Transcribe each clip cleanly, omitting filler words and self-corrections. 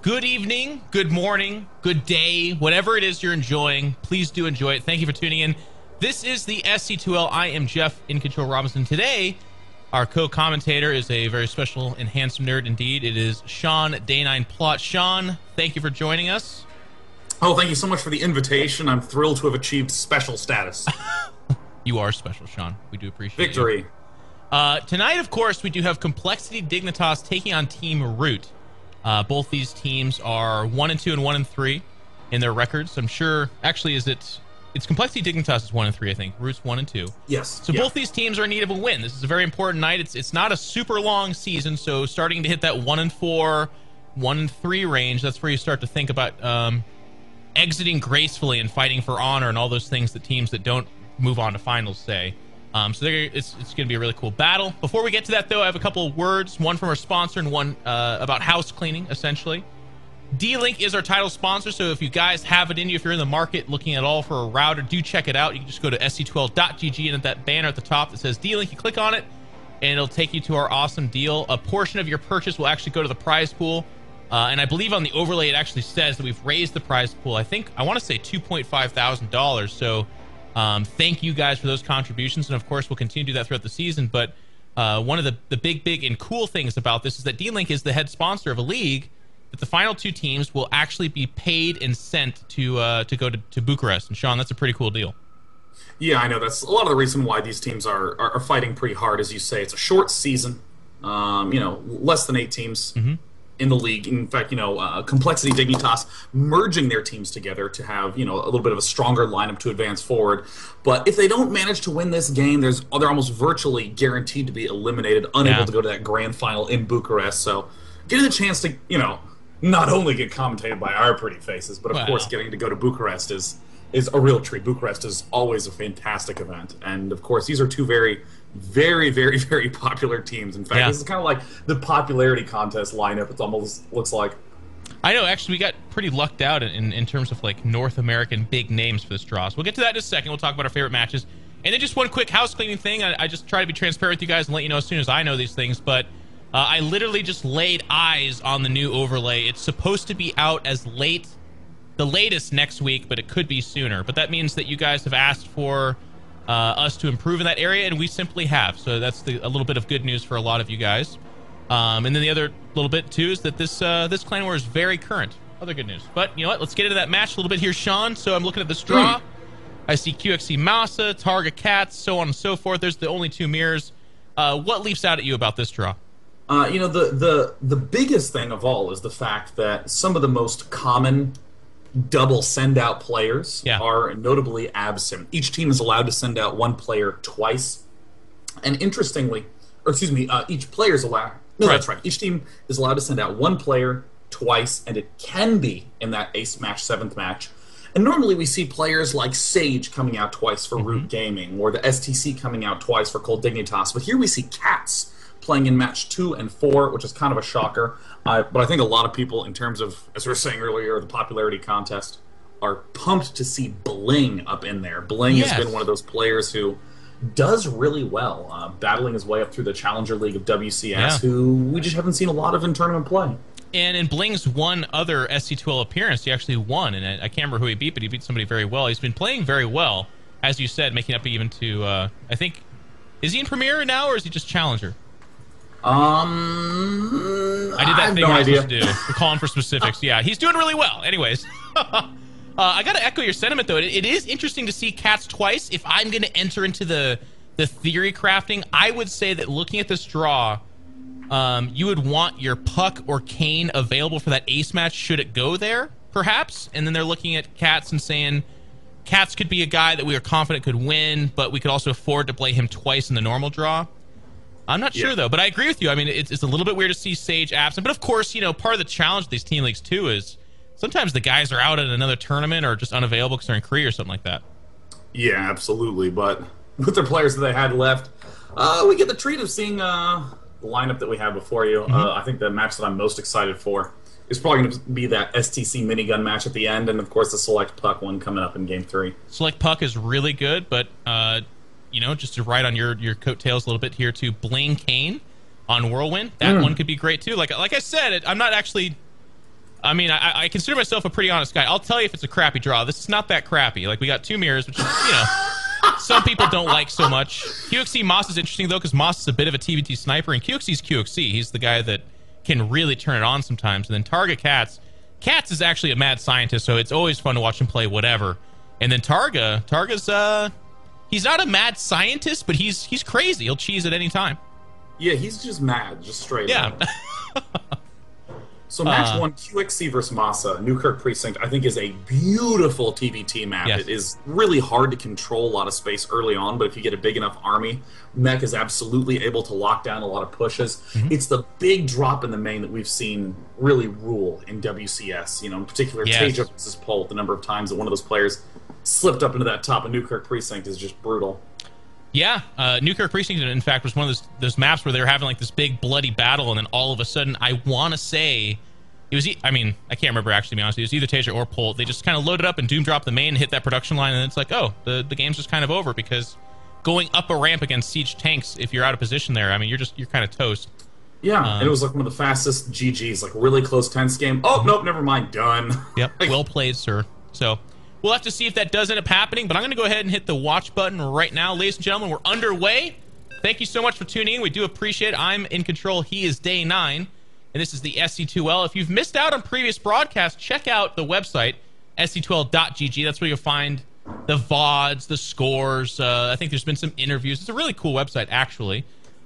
Good evening, good morning, good day, whatever it is you're enjoying, please do enjoy it. Thank you for tuning in. This is the SC2L. I am Jeff In Control Robinson. Today, our co-commentator is a very special and handsome nerd indeed. It is Sean Day9 Plot. Sean, thank you for joining us. Oh, thank you so much for the invitation. I'm thrilled to have achieved special status. You are special, Sean. We do appreciate Victory. you. Tonight, of course, we do have Complexity Dignitas taking on Team Root. Both these teams are 1-2 and 1-3 in their records. I'm sure, actually, it's Complexity Dignitas is 1-3, I think. Root's 1-2. Yes. So both these teams are in need of a win. This is a very important night. It's not a super long season, so starting to hit that 1-4, 1-3 range, that's where you start to think about exiting gracefully and fighting for honor and all those things that teams that don't move on to finals say. So it's going to be a really cool battle. Before we get to that, though, I have a couple of words, one from our sponsor and one about house cleaning, essentially. D-Link is our title sponsor, so if you guys have it in you, if you're in the market looking at all for a router, do check it out. You can just go to SC2L.gg, and at that banner at the top that says D-Link, you click on it, and it'll take you to our awesome deal. A portion of your purchase will actually go to the prize pool, and I believe on the overlay it actually says that we've raised the prize pool, I want to say $2.5 thousand, so thank you guys for those contributions, and of course we'll continue to do that throughout the season. But one of the big and cool things about this is that D-Link is the head sponsor of a league that the final two teams will actually be paid and sent to go to Bucharest. And Sean, that's a pretty cool deal. Yeah, I know. That's a lot of the reason why these teams are fighting pretty hard. As you say, it's a short season, less than 8 teams in the league. In fact, Complexity Dignitas merging their teams together to have, a little bit of a stronger lineup to advance forward. But if they don't manage to win this game, they're almost virtually guaranteed to be eliminated, unable to go to that grand final in Bucharest. So getting the chance to, not only get commentated by our pretty faces, but of course getting to go to Bucharest is a real treat. Bucharest is always a fantastic event. And of course, these are two very, very, very, very popular teams. In fact, this is kind of like the popularity contest lineup, it almost looks like. I know, actually, we got pretty lucked out in terms of like North American big names for this draw. So we'll get to that in a second. We'll talk about our favorite matches. And then just one quick house cleaning thing. I just try to be transparent with you guys and let you know as soon as I know these things. But I literally just laid eyes on the new overlay. It's supposed to be out as the latest next week, but it could be sooner. But that means that you guys have asked for us to improve in that area, and we simply have. So that's a little bit of good news for a lot of you guys. And then the other little bit too is that this clan war is very current. Other good news. But you know what? Let's get into that match a little bit here, Sean. So I'm looking at this draw. I see QXC Mausa, Targa Cats, so on and so forth. There's the only 2 mirrors. What leaps out at you about this draw? The biggest thing of all is the fact that some of the most common double send-out players are notably absent. Each team is allowed to send out one player twice. And interestingly, each player is allowed... No, that's right. Each team is allowed to send out one player twice, and it can be in that ace match, 7th match. And normally we see players like Sage coming out twice for Root Gaming, or the STC coming out twice for coL-Dignitas. But here we see Cats playing in match 2 and 4, which is kind of a shocker. But I think a lot of people, in terms of, as we were saying earlier, the popularity contest, are pumped to see Bling up in there. Bling has been one of those players who does really well, battling his way up through the Challenger League of WCS, who we just haven't seen a lot of in tournament play. And in Bling's one other SC2L appearance, he actually won, and I can't remember who he beat, but he beat somebody very well. He's been playing very well, as you said, making up even to, I think, is he in Premier now, or is he just Challenger? I did that thing I was supposed to do. We're calling for specifics. Yeah, he's doing really well. Anyways, I got to echo your sentiment, though. It is interesting to see Cats twice. If I'm going to enter into the theory crafting, I would say that looking at this draw, you would want your Puck or Kane available for that ace match should it go there, perhaps. And then they're looking at Cats and saying, Cats could be a guy that we are confident could win, but we could also afford to play him twice in the normal draw. I'm not sure, though, but I agree with you. I mean, it's a little bit weird to see Sage absent. But, of course, part of the challenge of these team leagues, too, is sometimes the guys are out at another tournament or just unavailable because they're in Korea or something like that. Yeah, absolutely. But with the players that they had left, we get the treat of seeing the lineup that we have before you. I think the match that I'm most excited for is probably going to be that STC minigun match at the end, and, of course, the Select Puck one coming up in Game 3. Select Puck is really good, but... just to ride on your coattails a little bit here to Bling Kane on Whirlwind. That one could be great too. Like I said, I'm not actually I mean, I consider myself a pretty honest guy. I'll tell you if it's a crappy draw. This is not that crappy. Like, we got 2 mirrors, which is, some people don't like so much. QXC Moss is interesting, though, because Moss is a bit of a TBT sniper, and QXC's QXC. He's the guy that can really turn it on sometimes. And then Targa Cats. Cats is actually a mad scientist, so it's always fun to watch him play whatever. And then Targa's, he's not a mad scientist, but he's crazy. He'll cheese at any time. Yeah, he's just mad, just straight up. So match 1, QXC versus Massa, Newkirk Precinct, I think is a beautiful TBT map. Yes. It is really hard to control a lot of space early on, but if you get a big enough army, Mech is absolutely able to lock down a lot of pushes. It's the big drop in the main that we've seen really rule in WCS. In particular, Taja versus Polt, the number of times that one of those players slipped up into that top of Newkirk Precinct is just brutal. Yeah, Newkirk Precinct, in fact, was one of those maps where they were having like this big bloody battle, and then all of a sudden, I want to say it was. I mean, I can't remember actually. To be honest, it was either Tasia or Polt. They just kind of loaded up and doom dropped the main, and hit that production line, and it's like, oh, the game's just kind of over because going up a ramp against siege tanks, if you're out of position there, I mean, you're kind of toast. Yeah, and it was like one of the fastest GGs, like really close tense game. Oh nope, never mind, done. Yep, well played, sir. So. We'll have to see if that does end up happening, but I'm going to go ahead and hit the watch button right now. Ladies and gentlemen, we're underway. Thank you so much for tuning in. We do appreciate it. I'm in control. He is day 9, and this is the SC2L. If you've missed out on previous broadcasts, check out the website, SC2L.gg. That's where you'll find the VODs, the scores. I think there's been some interviews. It's a really cool website, actually.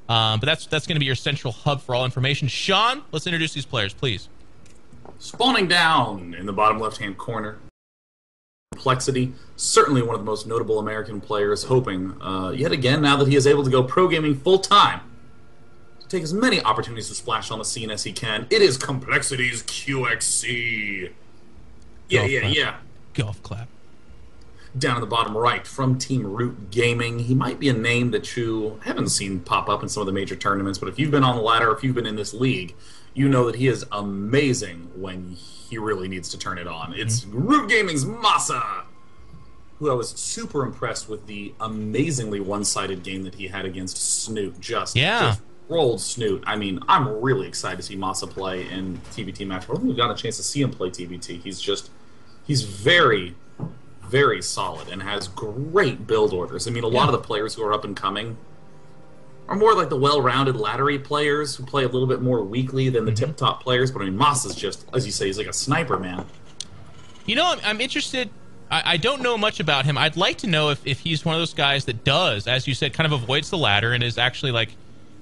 But that's going to be your central hub for all information. Sean, let's introduce these players, please. Spawning down in the bottom left-hand corner. Complexity, certainly one of the most notable American players, hoping, yet again, now that he is able to go pro gaming full-time, to take as many opportunities to splash on the scene as he can. It is Complexity's QXC. Yeah. Golf clap. Down in the bottom right, from Team Root Gaming, he might be a name that you haven't seen pop up in some of the major tournaments, but if you've been on the ladder, if you've been in this league, you know that he is amazing when he really needs to turn it on. It's Root Gaming's Massa, who I was super impressed with the amazingly one-sided game that he had against Snoot. Just rolled Snoot. I mean, I'm really excited to see Massa play in TBT match. I don't think we've got a chance to see him play TBT. He's very, very solid and has great build orders. I mean, a lot of the players who are up and coming are more like the well-rounded laddery players who play a little bit more weakly than the tip-top players. But I mean, Massa's just, as you say, he's like a sniper, man. I'm interested. I don't know much about him. I'd like to know if he's one of those guys that does, as you said, kind of avoids the ladder and is actually like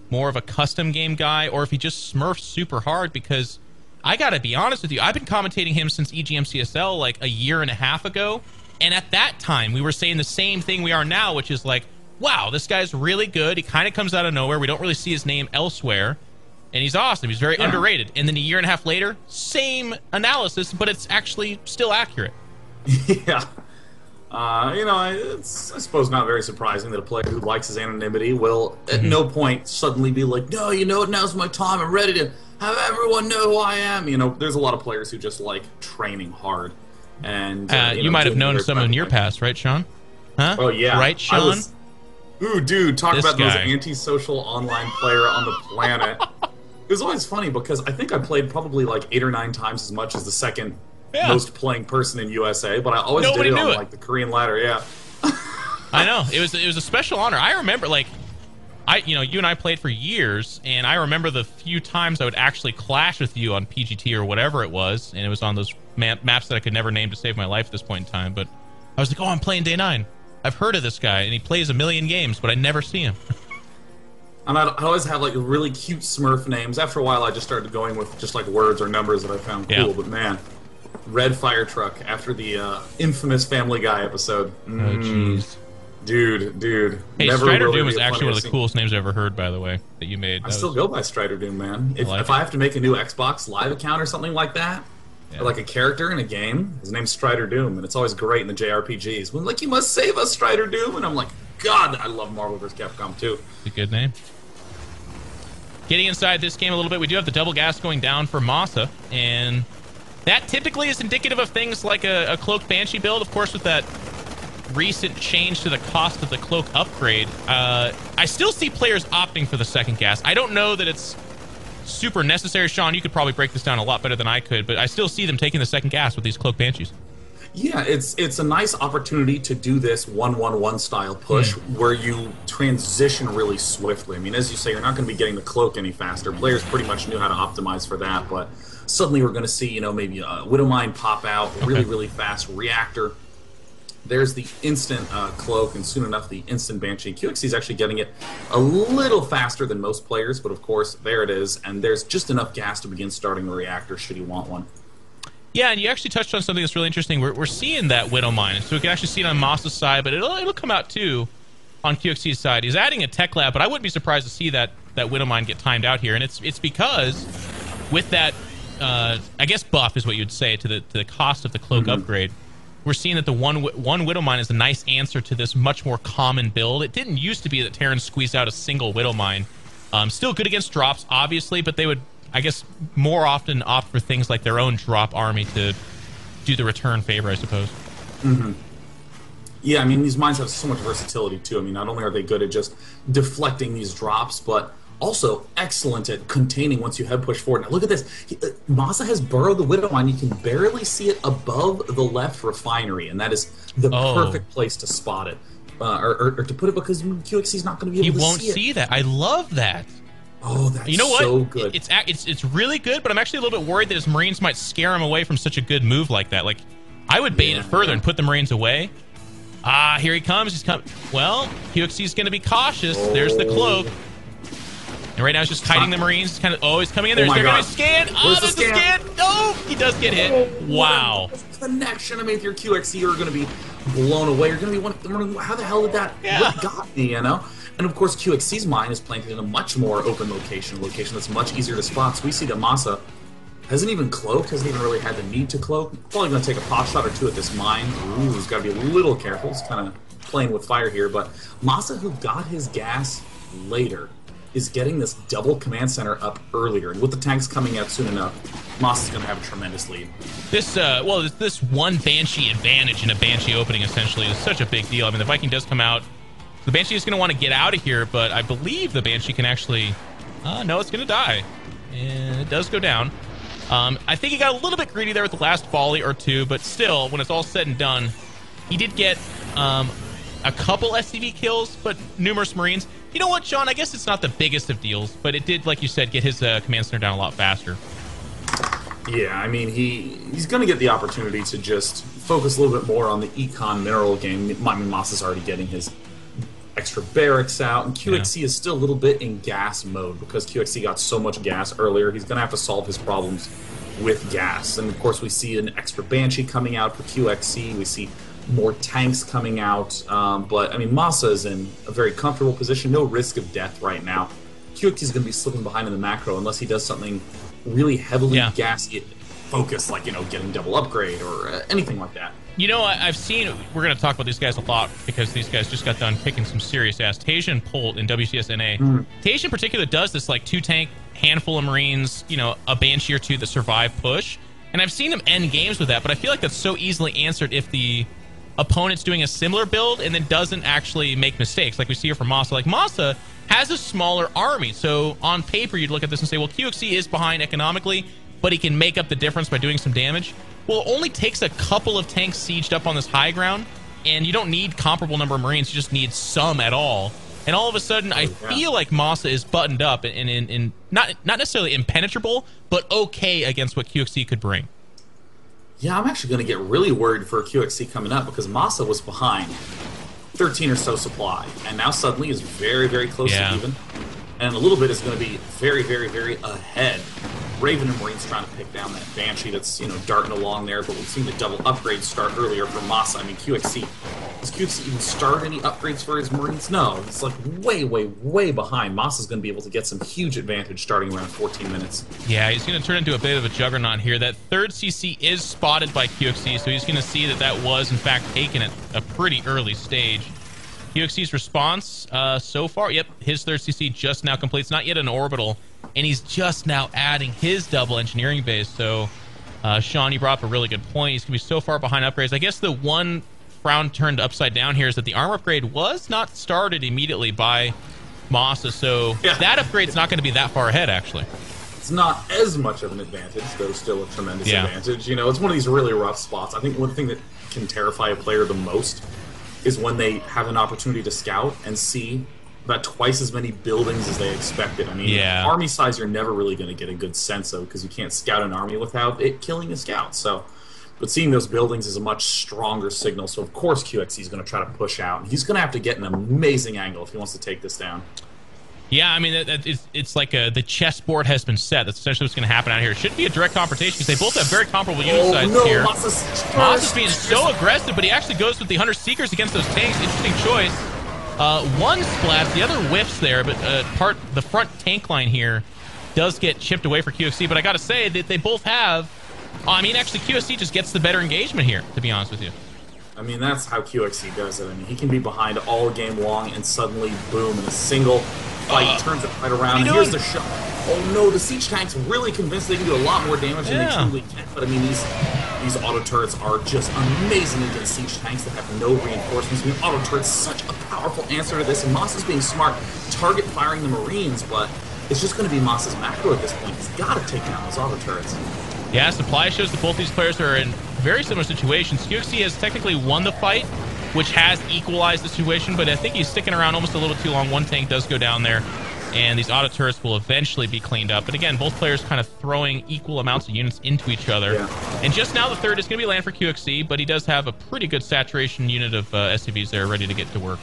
more of a custom game guy, or if he just smurfs super hard. Because I gotta be honest with you, I've been commentating him since EGMCSL like a year and a half ago, and at that time we were saying the same thing we are now, which is like, wow, this guy's really good. He kind of comes out of nowhere. We don't really see his name elsewhere. And he's awesome. He's very underrated. And then a year and a half later, same analysis, but it's actually still accurate. Yeah. It's, I suppose, not very surprising that a player who likes his anonymity will at no point suddenly be like, no, now's my time. I'm ready to have everyone know who I am. There's a lot of players who just like training hard. And you might have known some in your past, right, Sean? Huh? Oh, yeah. Right, Sean? Ooh, dude, talk about the most antisocial online player on the planet. It was always funny because I think I played probably like 8 or 9 times as much as the second most playing person in USA, but I always did it on like the Korean ladder, I know. It was a special honor. I remember you and I played for years, and I remember the few times I would actually clash with you on PGT or whatever it was, and it was on those maps that I could never name to save my life at this point in time, but I was like, oh, I'm playing day 9. I've heard of this guy, and he plays a million games, but I never see him. And I always have like really cute Smurf names. After a while, I just started going with just like words or numbers that I found cool. But man, Red Fire Truck after the infamous Family Guy episode. Oh, jeez. Dude. Hey, Strider Doom is actually one of the coolest names I've ever heard, by the way, that you made. I still go by Strider Doom, man. If I have to make a new Xbox Live account or something like that, or like a character in a game, his name's Strider Doom, and it's always great in the JRPGs. When like, you must save us, Strider Doom, and I'm like, God, I love Marvel vs. Capcom too. It's a good name. Getting inside this game a little bit, we do have the double gas going down for Massa, and that typically is indicative of things like a Cloak Banshee build. Of course, with that recent change to the cost of the Cloak upgrade, I still see players opting for the second gas. I don't know that it's super necessary. Sean, you could probably break this down a lot better than I could, but I still see them taking the second gas with these Cloak Banshees. Yeah, it's a nice opportunity to do this 1-1-1 style push where you transition really swiftly. I mean, as you say, you're not going to be getting the cloak any faster. Players pretty much knew how to optimize for that, but suddenly we're going to see, maybe a Widowmine pop out, really fast reactor. There's the instant cloak, and soon enough the instant Banshee. QXC is actually getting it a little faster than most players, but of course, there it is, and there's just enough gas to begin starting the reactor should you want one. Yeah, and you actually touched on something that's really interesting. We're seeing that Widowmine, so we can actually see it on Moss's side, but it'll come out too on QXC's side. He's adding a tech lab, but I wouldn't be surprised to see that Widowmine get timed out here, and it's because with that, I guess buff is what you'd say to the cost of the cloak upgrade. We're seeing that the one Widowmine is a nice answer to this much more common build. It didn't used to be that Terrans squeezed out a single Widowmine. Still good against drops, obviously, but they would, I guess, more often opt for things like their own drop army to do the return favor, I suppose. Yeah, I mean, these mines have so much versatility, too. I mean, not only are they good at just deflecting these drops, but also excellent at containing once you head push forward. Now, look at this. Masa has burrowed the Widowmine. You can barely see it above the left refinery, and that is the perfect place to spot it. Or to put it, because QXC is not going to be able to see it. He won't see that. I love that. Oh, that's you know what? So good. It's really good, but I'm actually a little bit worried that his Marines might scare him away from such a good move like that. Like, I would bait it further and put the Marines away. Ah, here he comes. He's coming. Well, QXC's going to be cautious. There's the cloak. And right now he's just kiting the Marines. He's kind of, he's coming in there. They're going to scan. Oh, there's the scan. Oh, he does get hit. Wow. Connection. I mean, if you're QXC, you're going to be blown away. You're going to be wondering, how the hell did that? What got me, And of course, QXC's mine is planted in a much more open location that's much easier to spot. So we see that Masa hasn't even cloaked, hasn't even really had the need to cloak. Probably going to take a pot shot or two at this mine. Ooh, he's got to be a little careful. He's kind of playing with fire here. But Masa, who got his gas later, is getting this double command center up earlier. And with the tanks coming out soon enough, Masa's going to have a tremendous lead. This, this one Banshee advantage in a Banshee opening, essentially, is such a big deal. I mean, the Viking does come out. The Banshee is going to want to get out of here, but I believe the Banshee can actually... no, it's going to die. And it does go down. I think he got a little bit greedy there with the last volley or two, but still, when it's all said and done, he did get a couple SCV kills, but numerous Marines. You know what, Sean? I guess it's not the biggest of deals, but it did, like you said, get his command center down a lot faster. Yeah, I mean, he's going to get the opportunity to just focus a little bit more on the econ mineral game. I mean, Moss is already getting his extra barracks out, and QXC is still a little bit in gas mode because QXC got so much gas earlier. He's going to have to solve his problems with gas. And of course, we see an extra Banshee coming out for QXC. We see more tanks coming out. But I mean, Masa is in a very comfortable position. No risk of death right now. QXC is going to be slipping behind in the macro unless he does something really heavily gas focused, like, getting double upgrade or anything like that. I've seen, we're going to talk about these guys a lot because these guys just got done kicking some serious ass. Tasia Polt in WCSNA. Tasia in particular does this like 2-tank, handful of Marines, a Banshee or two that survive push. And I've seen him end games with that, but I feel like that's so easily answered if the opponent's doing a similar build and then doesn't actually make mistakes like we see here from Masa. Like, Masa has a smaller army, so on paper you'd look at this and say, well, QXC is behind economically, but he can make up the difference by doing some damage. Well, it only takes a couple of tanks sieged up on this high ground, and you don't need comparable number of Marines, you just need some at all. And all of a sudden, I feel like Masa is buttoned up and not necessarily impenetrable, but okay against what QXC could bring. Yeah, I'm actually going to get really worried for QXC coming up because Masa was behind 13 or so supply, and now suddenly is very, very close to even. And a little bit is going to be very, very, very ahead. Raven and Marines trying to pick down that Banshee that's, darting along there, but we've seen the double upgrades start earlier for Masa. I mean, QXC, does QXC even start any upgrades for his Marines? No, it's like way, way, way behind. Masa's going to be able to get some huge advantage starting around 14 minutes. Yeah, he's going to turn into a bit of a juggernaut here. That third CC is spotted by QXC, so he's going to see that was, in fact, taken at a pretty early stage. QXC's response so far, his third CC just now completes, not yet an orbital, and he's just now adding his double engineering base. So, Sean, you brought up a really good point. He's going to be so far behind upgrades. I guess the one frown turned upside down here is that the armor upgrade was not started immediately by Masa, so that upgrade's not going to be that far ahead, actually. It's not as much of an advantage, though still a tremendous advantage. You know, it's one of these really rough spots. I think one thing that can terrify a player the most is when they have an opportunity to scout and see about twice as many buildings as they expected. I mean, army size you're never really going to get a good sense of because you can't scout an army without it killing a scout. So, but seeing those buildings is a much stronger signal. So of course QXC is going to try to push out. And he's going to have to get an amazing angle if he wants to take this down. Yeah, I mean, it's like the chessboard has been set. That's essentially what's going to happen out here. It shouldn't be a direct confrontation because they both have very comparable unit sizes here. Massa's being so aggressive, but he actually goes with the Hunter Seekers against those tanks. Interesting choice. One splats, the other whiffs there, but the front tank line here does get chipped away for QXC. But I got to say that they both have. I mean, actually, QXC just gets the better engagement here, to be honest with you. I mean, that's how QXC does it. I mean, he can be behind all game long and suddenly, boom, in a single fight, turns it right around. And here's the shot. Oh no, the siege tanks really convinced they can do a lot more damage than they truly can. But I mean, these auto turrets are just amazing against siege tanks that have no reinforcements. I mean, auto turrets, such a powerful answer to this. And Moss is being smart, target firing the Marines, but it's just going to be Moss's macro at this point. He's got to take down those auto turrets. Yeah, supply shows that both these players are in very similar situations. QXC has technically won the fight, which has equalized the situation, but I think he's sticking around almost a little too long. One tank does go down there, and these auto turrets will eventually be cleaned up. But again, both players kind of throwing equal amounts of units into each other. Yeah. And just now the third is going to be land for QXC, but he does have a pretty good saturation unit of SCVs there ready to get to work.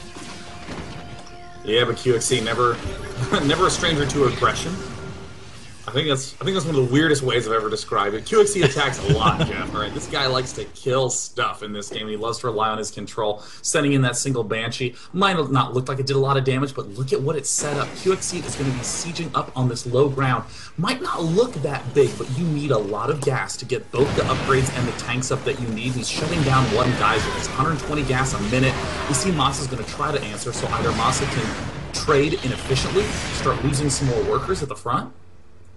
Yeah, but QXC never a stranger to aggression. I think that's one of the weirdest ways I've ever described it. QXC attacks a lot, Jeff. Right? This guy likes to kill stuff in this game. He loves to rely on his control. Sending in that single Banshee might have not looked like it did a lot of damage, but look at what it set up. QXC is going to be sieging up on this low ground. Might not look that big, but you need a lot of gas to get both the upgrades and the tanks up that you need. He's shutting down one geyser. It's 120 gas a minute. We see Masa is going to try to answer, so either Masa can trade inefficiently, start losing some more workers at the front,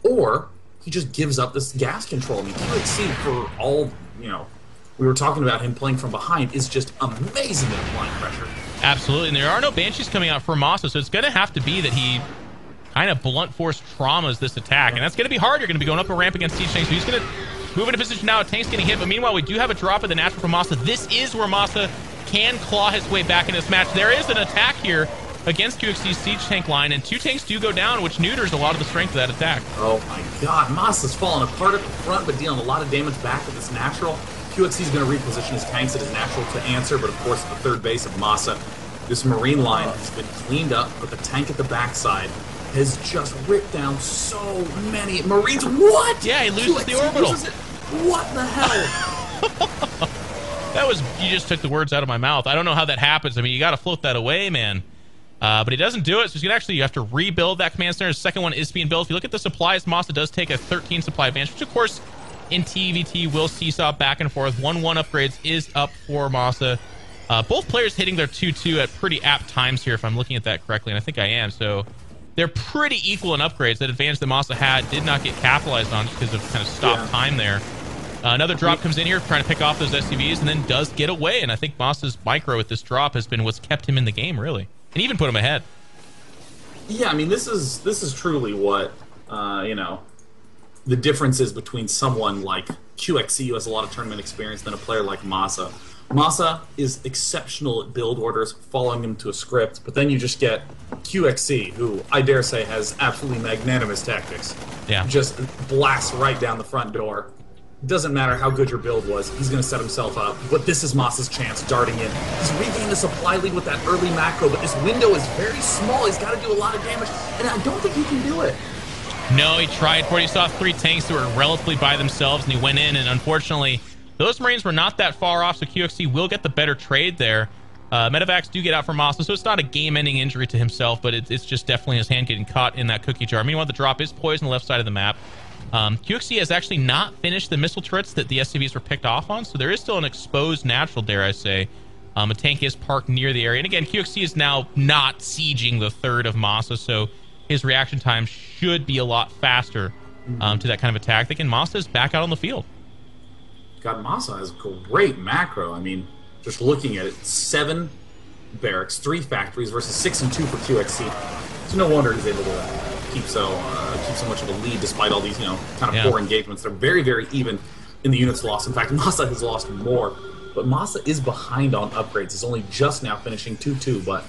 or he just gives up this gas control. I mean, QXC, for all, you know, we were talking about him playing from behind, is just amazing at applying pressure. Absolutely, and there are no Banshees coming out for Masa, so it's going to have to be that he kind of blunt force traumas this attack, and that's going to be hard. You're going to be going up a ramp against siege tanks, so he's going to move into position now. Tank's getting hit, but meanwhile, we do have a drop of the natural from Masa. This is where Masa can claw his way back in this match. There is an attack here against QXC's siege tank line, and two tanks do go down, which neuters a lot of the strength of that attack. Oh my god, Masa's falling apart at the front, but dealing a lot of damage back with his natural. QXC's going to reposition his tanks at his natural to answer, but of course at the third base of Masa, this Marine line has been cleaned up, but the tank at the backside has just ripped down so many Marines. What? Yeah, he loses QXC the orbital. What the hell? That was, you just took the words out of my mouth. I don't know how that happens. I mean, you got to float that away, man. But he doesn't do it, so he's gonna you have to rebuild that command center. The second one is being built. If you look at the supplies, Masa does take a 13 supply advantage, which of course in TVT will seesaw back and forth. 1-1 upgrades is up for Masa. Both players hitting their 2-2 at pretty apt times here, if I'm looking at that correctly, and I think I am. So they're pretty equal in upgrades. That advantage that Masa had did not get capitalized on just because of kind of stop time there. Another drop comes in here, trying to pick off those SCVs, and then does get away. And I think Masa's micro with this drop has been what's kept him in the game, really. And even put him ahead. Yeah, I mean, this is truly what, you know, the difference is between someone like QXC, who has a lot of tournament experience, than a player like Masa. Masa is exceptional at build orders, following him to a script, but then you just get QXC, who I dare say has absolutely magnanimous tactics. Yeah. Just blasts right down the front door. Doesn't matter how good your build was, he's going to set himself up. But this is Masa's chance, darting in. He's regained the supply lead with that early macro, but this window is very small. He's got to do a lot of damage, and I don't think he can do it. No, he tried for it. He saw three tanks that were relatively by themselves, and he went in, and unfortunately, those Marines were not that far off, so QXC will get the better trade there. Medevacs do get out for Masa, so it's not a game-ending injury to himself, but it's just definitely his hand getting caught in that cookie jar. Meanwhile, the drop is poised on the left side of the map. QXC has actually not finished the missile turrets that the SCVs were picked off on, so there is still an exposed natural, dare I say. A tank is parked near the area, and again, QXC is now not sieging the third of Masa, so his reaction time should be a lot faster to that kind of attack. Again, Masa is back out on the field. God, Masa has great macro. I mean, just looking at it, 7 barracks, 3 factories versus 6 and 2 for QXC. So no wonder he's able to keep so much of a lead despite all these, kind of poor engagements. They're very, very even in the units lost. In fact, Masa has lost more, but Masa is behind on upgrades. He's only just now finishing 2-2, but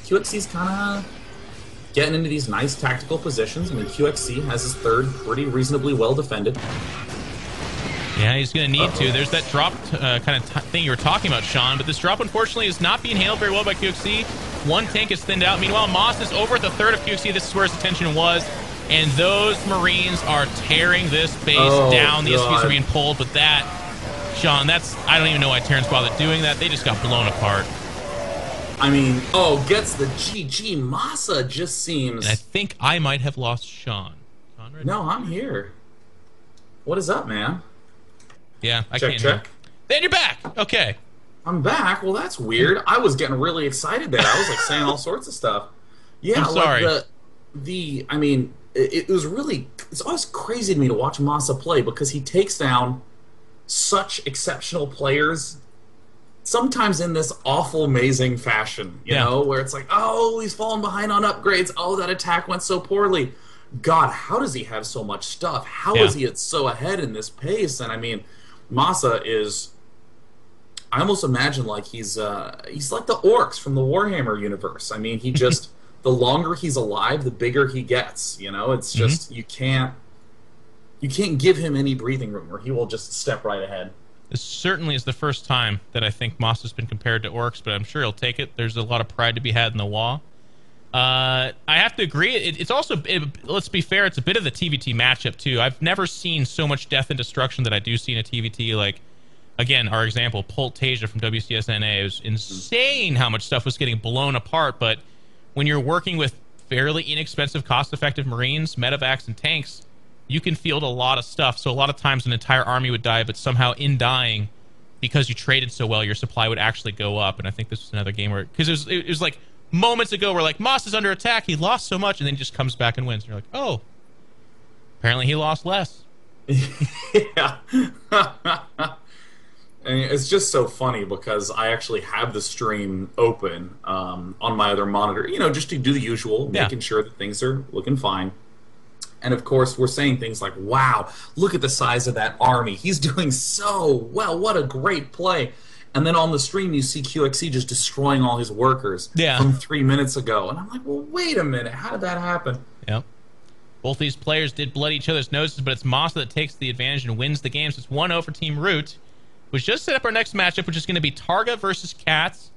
QXC's kind of getting into these nice tactical positions. I mean, QXC has his third pretty reasonably well defended. Yeah, he's going to need to. There's that drop kind of thing you were talking about, Sean, but this drop, unfortunately, is not being handled very well by QXC. One tank is thinned out. Meanwhile, Moss is over at the third of QXC. This is where his attention was, and those Marines are tearing this base down. The SCVs are being pulled, but that, Sean, I don't even know why Terrence bothered doing that. They just got blown apart. I mean, gets the GG. Masa just seems... And I think I might have lost Sean. No, I'm here. What is up, man? Yeah, I can't hear. Then you're back. Okay. I'm back. Well, that's weird. I was getting really excited there. I was like saying all sorts of stuff. Yeah, I'm sorry. I mean, it was really... It's always crazy to me to watch Masa play because he takes down such exceptional players, sometimes in this awful, amazing fashion, you know, where it's like, oh, he's falling behind on upgrades. Oh, that attack went so poorly. God, how does he have so much stuff? How is he so ahead in this pace? And I mean, Masa is... I almost imagine like he's like the orcs from the Warhammer universe. I mean, he just... the longer he's alive, the bigger he gets. You know, it's just... You can't give him any breathing room or he will just step right ahead. This certainly is the first time that I think Masa's been compared to orcs, but I'm sure he'll take it. There's a lot of pride to be had in the WoW. I have to agree. It's also, let's be fair, it's a bit of the TVT matchup too. I've never seen so much death and destruction that I do see in a TVT. Like, again, our example, Pult Tasia from WCSNA. It was insane how much stuff was getting blown apart. But when you're working with fairly inexpensive, cost-effective Marines, medevacs, and tanks, you can field a lot of stuff. So a lot of times an entire army would die, but somehow in dying, because you traded so well, your supply would actually go up. And I think this was another game where, because it was like moments ago we're like, Moss is under attack, he lost so much, and then he just comes back and wins. And you're like, oh, apparently he lost less. Yeah. And it's just so funny because I actually have the stream open on my other monitor, just to do the usual, making sure that things are looking fine. And of course, we're saying things like, wow, look at the size of that army. He's doing so well. What a great play. And then on the stream, you see QXC just destroying all his workers from 3 minutes ago. And I'm like, well, wait a minute. How did that happen? Yep. Both these players did blood each other's noses, but it's Masa that takes the advantage and wins the game. So it's 1-0 for Team Root, which just set up our next matchup, which is going to be Targa versus Cats.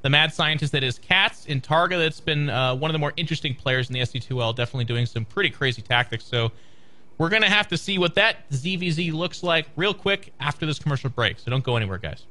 The mad scientist that is Cats, and Targa that's been one of the more interesting players in the SC2L, definitely doing some pretty crazy tactics. So we're going to have to see what that ZVZ looks like real quick after this commercial break. So don't go anywhere, guys.